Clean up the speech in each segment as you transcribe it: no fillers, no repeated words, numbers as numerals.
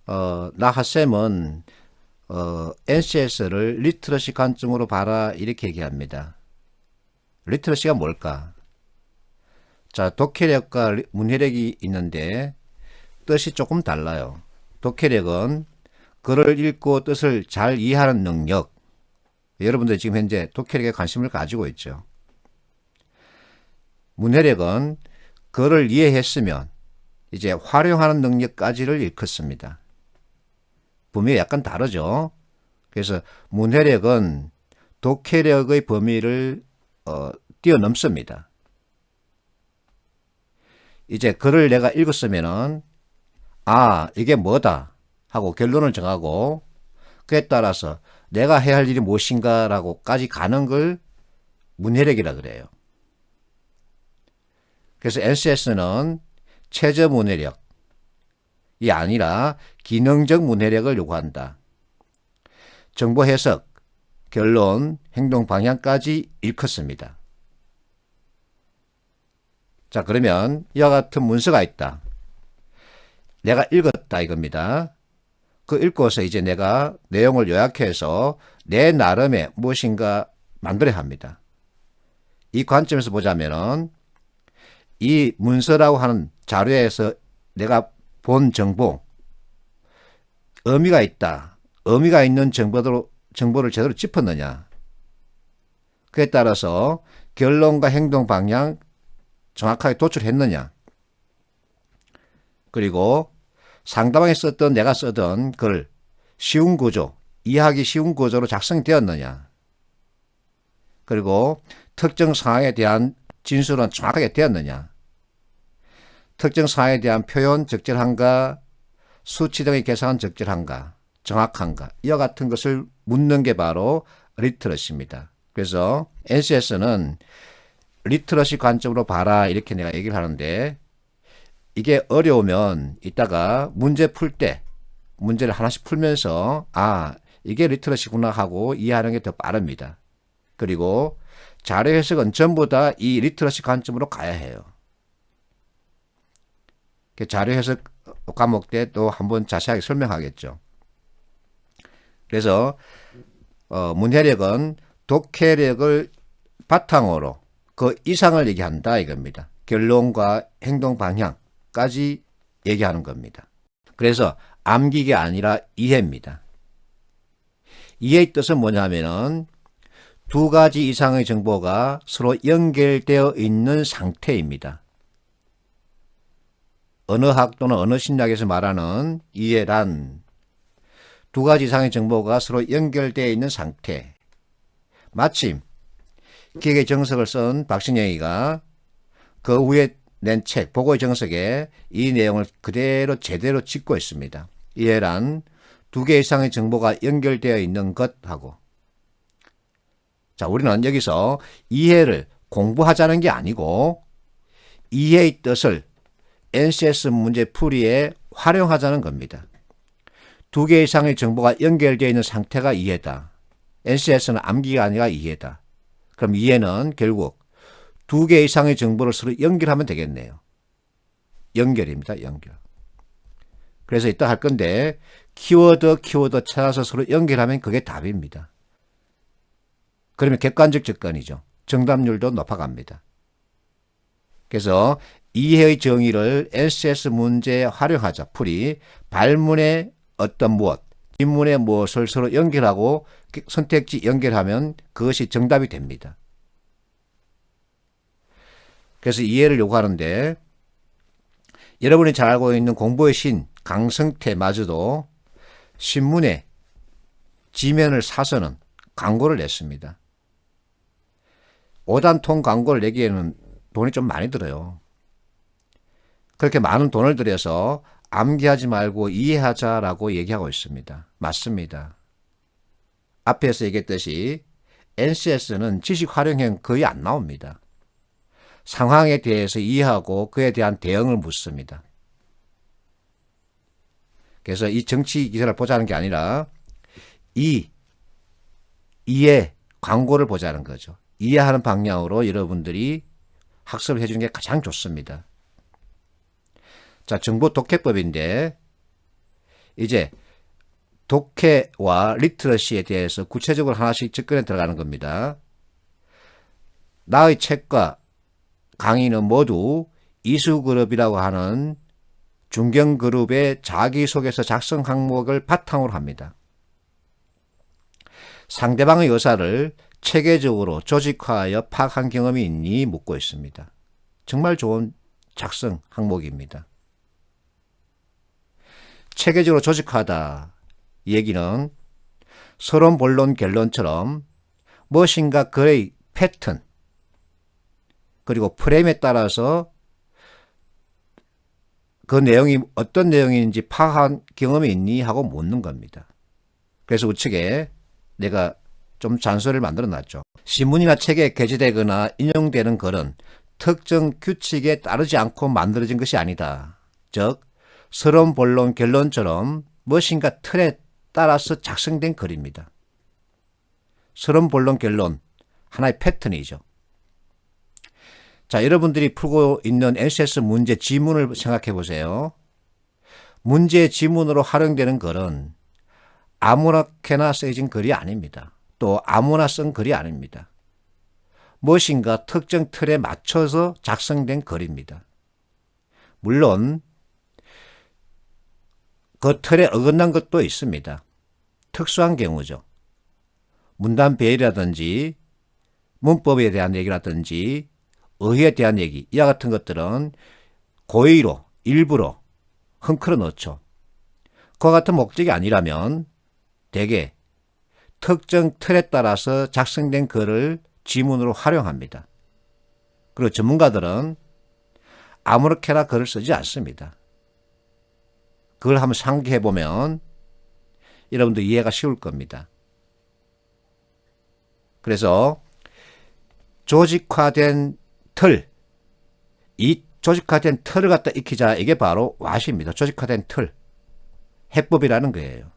나 핫쌤은 NCS를 리트러시 관점으로 봐라 이렇게 얘기합니다. 리트러시가 뭘까? 자, 독해력과 문해력이 있는데 뜻이 조금 달라요. 독해력은 글을 읽고 뜻을 잘 이해하는 능력. 여러분들 지금 현재 독해력에 관심을 가지고 있죠. 문해력은 글을 이해했으면 이제 활용하는 능력까지를 일컫습니다. 범위가 약간 다르죠. 그래서 문해력은 독해력의 범위를 뛰어넘습니다. 이제 글을 내가 읽었으면은 이게 뭐다 하고 결론을 정하고 그에 따라서 내가 해야 할 일이 무엇인가 라고까지 가는 걸 문해력이라 그래요. 그래서 NCS는 최저 문해력이 아니라 기능적 문해력을 요구한다. 정보 해석, 결론, 행동 방향까지 일컫습니다. 자, 그러면 이와 같은 문서가 있다. 내가 읽었다 이겁니다. 그 읽고서 이제 내가 내용을 요약해서 내 나름의 무엇인가 만들어야 합니다. 이 관점에서 보자면은 이 문서라고 하는 자료에서 내가 본 정보, 의미가 있다. 의미가 있는 정보를 제대로 짚었느냐. 그에 따라서 결론과 행동 방향 정확하게 도출했느냐. 그리고 상대방이 썼던 내가 쓰던 글 쉬운 구조, 이해하기 쉬운 구조로 작성되었느냐. 그리고 특정 상황에 대한 진술은 정확하게 되었느냐. 특정 상황에 대한 표현 적절한가, 수치 등의 계산은 적절한가, 정확한가, 이와 같은 것을 묻는 게 바로 리트러시입니다. 그래서 NCS는 리트러시 관점으로 봐라 이렇게 내가 얘기를 하는데 이게 어려우면 이따가 문제 풀 때 문제를 하나씩 풀면서 이게 리트러시구나 하고 이해하는 게 더 빠릅니다. 그리고 자료 해석은 전부 다 이 리트러시 관점으로 가야 해요. 자료 해석 과목 때 또 한번 자세하게 설명하겠죠. 그래서 문해력은 독해력을 바탕으로 그 이상을 얘기한다 이겁니다. 결론과 행동 방향까지 얘기하는 겁니다. 그래서 암기가 아니라 이해입니다. 이해의 뜻은 뭐냐면은 두 가지 이상의 정보가 서로 연결되어 있는 상태입니다. 언어학 또는 언어심리학에서 말하는 이해란 두 가지 이상의 정보가 서로 연결되어 있는 상태. 마침 기획의 정석을 쓴 박신영이가 그 후에 낸 책 보고의 정석에 이 내용을 그대로 제대로 짚고 있습니다. 이해란 두 개 이상의 정보가 연결되어 있는 것하고. 자, 우리는 여기서 이해를 공부하자는 게 아니고 이해의 뜻을 NCS 문제 풀이에 활용하자는 겁니다. 두 개 이상의 정보가 연결되어 있는 상태가 이해다. NCS는 암기가 아니라 이해다. 그럼 이해는 결국 두 개 이상의 정보를 서로 연결하면 되겠네요. 연결입니다. 연결. 그래서 이따 할 건데 키워드 찾아서 서로 연결하면 그게 답입니다. 그러면 객관적 접근이죠. 정답률도 높아갑니다. 그래서 이해의 정의를 NCS 문제에 활용하자. 풀이 발문의 어떤 무엇, 뒷문의 무엇을 서로 연결하고 선택지 연결하면 그것이 정답이 됩니다. 그래서 이해를 요구하는데 여러분이 잘 알고 있는 공부의 신 강성태마저도 신문에 지면을 사서는 광고를 냈습니다. 5단통 광고를 내기에는 돈이 좀 많이 들어요. 그렇게 많은 돈을 들여서 암기하지 말고 이해하자라고 얘기하고 있습니다. 맞습니다. 앞에서 얘기했듯이 NCS는 지식 활용형 거의 안 나옵니다. 상황에 대해서 이해하고 그에 대한 대응을 묻습니다. 그래서 이 정치 기사를 보자는 게 아니라 이해 광고를 보자는 거죠. 이해하는 방향으로 여러분들이 학습을 해주는 게 가장 좋습니다. 자, 정보 독해법인데 이제 독해와 리트러시에 대해서 구체적으로 하나씩 접근해 들어가는 겁니다. 나의 책과 강의는 모두 이수그룹이라고 하는 중견그룹의 자기소개서 작성 항목을 바탕으로 합니다. 상대방의 의사를 체계적으로 조직화하여 파악한 경험이 있니 묻고 있습니다. 정말 좋은 작성 항목입니다. 체계적으로 조직화하다 이 얘기는 서론, 본론, 결론처럼 무엇인가 그의 패턴 그리고 프레임에 따라서 그 내용이 어떤 내용인지 파악한 경험이 있니 하고 묻는 겁니다. 그래서 우측에 내가 좀 잔소리를 만들어 놨죠. 신문이나 책에 게재되거나 인용되는 글은 특정 규칙에 따르지 않고 만들어진 것이 아니다. 즉 서론, 본론, 결론처럼 무엇인가 틀에 따라서 작성된 글입니다. 서론, 본론, 결론 하나의 패턴이죠. 자, 여러분들이 풀고 있는 NCS 문제 지문을 생각해 보세요. 문제 지문으로 활용되는 글은 아무렇게나 쓰여진 글이 아닙니다. 또 아무나 쓴 글이 아닙니다. 무엇인가 특정 틀에 맞춰서 작성된 글입니다. 물론 그 틀에 어긋난 것도 있습니다. 특수한 경우죠. 문단 배열이라든지 문법에 대한 얘기라든지 의의에 대한 얘기, 이와 같은 것들은 고의로 일부러 헝클어 넣죠. 그와 같은 목적이 아니라면 대개 특정 틀에 따라서 작성된 글을 지문으로 활용합니다. 그리고 전문가들은 아무렇게나 글을 쓰지 않습니다. 그걸 한번 상기해 보면 여러분도 이해가 쉬울 겁니다. 그래서 조직화된 틀, 이 조직화된 틀을 갖다 익히자, 이게 바로 왓입니다. 조직화된 틀, 해법이라는 거예요.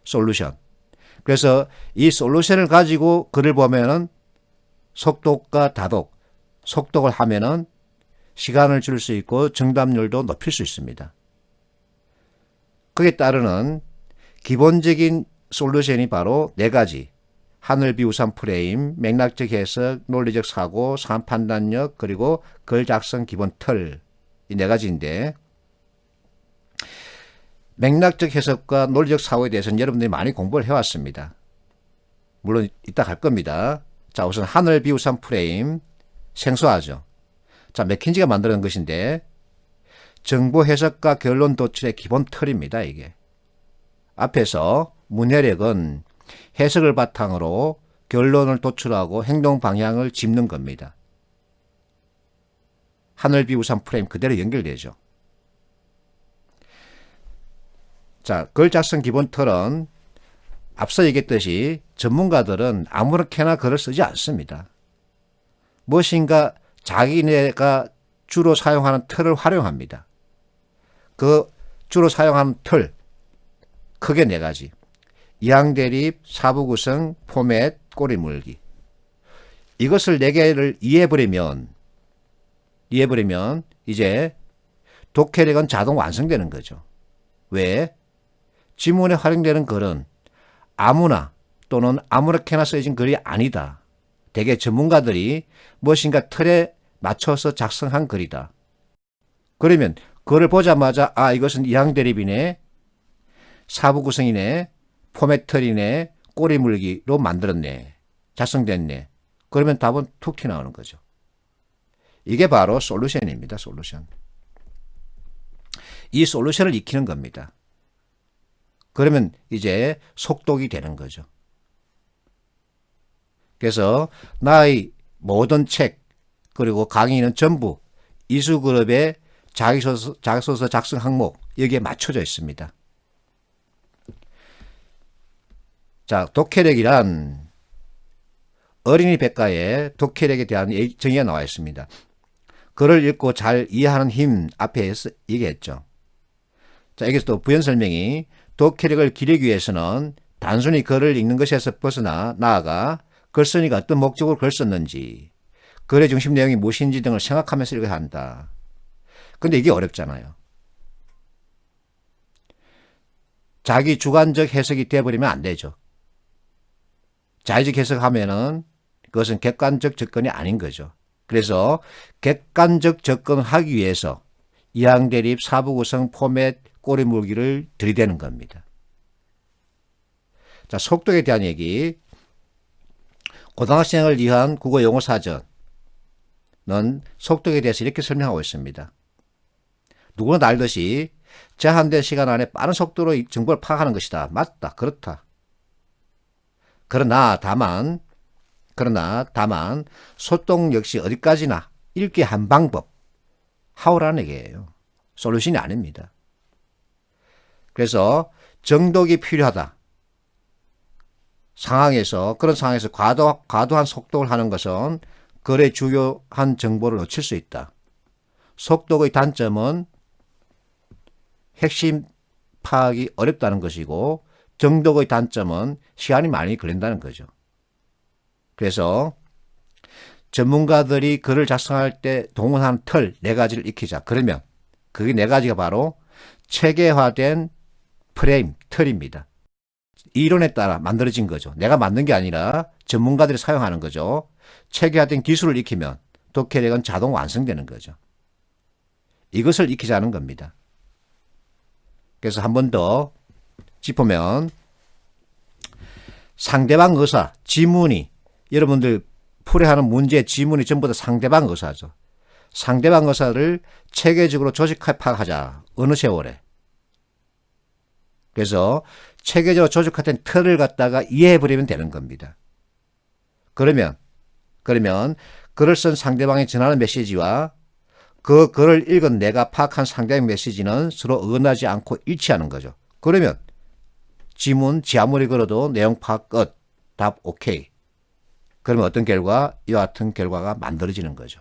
솔루션. 그래서 이 솔루션을 가지고 글을 보면은 속독과 다독, 속독을 하면은 시간을 줄 수 있고 정답률도 높일 수 있습니다. 그에 따르는 기본적인 솔루션이 바로 네 가지. 하늘, 비, 우산, 프레임, 맥락적 해석, 논리적 사고, 상황 판단력, 그리고 글 작성 기본 틀, 이 네 가지인데, 맥락적 해석과 논리적 사고에 대해서는 여러분들이 많이 공부를 해왔습니다. 물론 이따 갈 겁니다. 자, 우선 하늘, 비, 우산, 프레임, 생소하죠. 자, 맥킨지가 만드는 것인데 정보 해석과 결론 도출의 기본 틀입니다. 이게 앞에서 문해력은 해석을 바탕으로 결론을 도출하고 행동 방향을 짚는 겁니다. 하늘, 비, 우산, 프레임 그대로 연결되죠. 자, 글 작성 기본 틀은 앞서 얘기했듯이 전문가들은 아무렇게나 글을 쓰지 않습니다. 무엇인가 자기네가 주로 사용하는 틀을 활용합니다. 그 주로 사용하는 틀, 크게 네 가지. 이항대립, 사부구성, 포맷, 꼬리물기. 이것을 네 개를 이해해버리면 이제 독해력은 자동 완성되는 거죠. 왜? 지문에 활용되는 글은 아무나 또는 아무렇게나 쓰여진 글이 아니다. 대개 전문가들이 무엇인가 틀에 맞춰서 작성한 글이다. 그러면 글을 보자마자 아, 이것은 이항대립이네, 사부구성이네, 포맷틀이네, 꼬리물기로 만들었네, 작성됐네. 그러면 답은 툭 튀어나오는 거죠. 이게 바로 솔루션입니다. 솔루션. 이 솔루션을 익히는 겁니다. 그러면 이제 속독이 되는 거죠. 그래서 나의 모든 책 그리고 강의는 전부 이수그룹의 자기소서 작성 항목 여기에 맞춰져 있습니다. 자, 독해력이란 어린이 백과에 독해력에 대한 정의가 나와 있습니다. 글을 읽고 잘 이해하는 힘 앞에서 얘기했죠. 자, 여기서 또 부연 설명이 독해력을 기르기 위해서는 단순히 글을 읽는 것에서 벗어나 나아가 글쓴이가 어떤 목적으로 글 썼는지, 글의 중심 내용이 무엇인지 등을 생각하면서 읽어야 한다. 근데 이게 어렵잖아요. 자기 주관적 해석이 되어버리면 안 되죠. 자의적 해석하면은 그것은 객관적 접근이 아닌 거죠. 그래서 객관적 접근을 하기 위해서 이항대립 사부구성 포맷 꼬리물기를 들이대는 겁니다. 자, 속독에 대한 얘기. 고등학생을 위한 국어 용어 사전은 속독에 대해서 이렇게 설명하고 있습니다. 누구나 알듯이 제한된 시간 안에 빠른 속도로 정보를 파악하는 것이다. 맞다. 그렇다. 그러나 다만 소독 역시 어디까지나 읽기 한 방법, 하우라는 얘기예요. 솔루션이 아닙니다. 그래서 정독이 필요하다. 그런 상황에서 과도한 속독을 하는 것은 글의 중요한 정보를 놓칠 수 있다. 속독의 단점은 핵심 파악이 어렵다는 것이고 정독의 단점은 시간이 많이 걸린다는 거죠. 그래서 전문가들이 글을 작성할 때 동원하는 틀 4가지를 익히자. 그러면 그게 4가지가 바로 체계화된 프레임, 틀입니다. 이론에 따라 만들어진 거죠. 내가 만든 게 아니라 전문가들이 사용하는 거죠. 체계화된 기술을 익히면 독해력은 자동 완성되는 거죠. 이것을 익히자는 겁니다. 그래서 한 번 더 짚으면 상대방 의사, 지문이 여러분들 풀이하는 문제 지문이 전부 다 상대방 의사죠. 상대방 의사를 체계적으로 조직하게 파악하자. 어느 세월에. 그래서 체계적으로 조직화된 틀을 갖다가 이해해버리면 되는 겁니다. 그러면 글을 쓴 상대방이 전하는 메시지와 그 글을 읽은 내가 파악한 상대방의 메시지는 서로 어긋나지 않고 일치하는 거죠. 그러면 지문 아무리 걸어도 내용 파악 끝. 답 오케이. 그러면 어떤 결과? 이와 같은 결과가 만들어지는 거죠.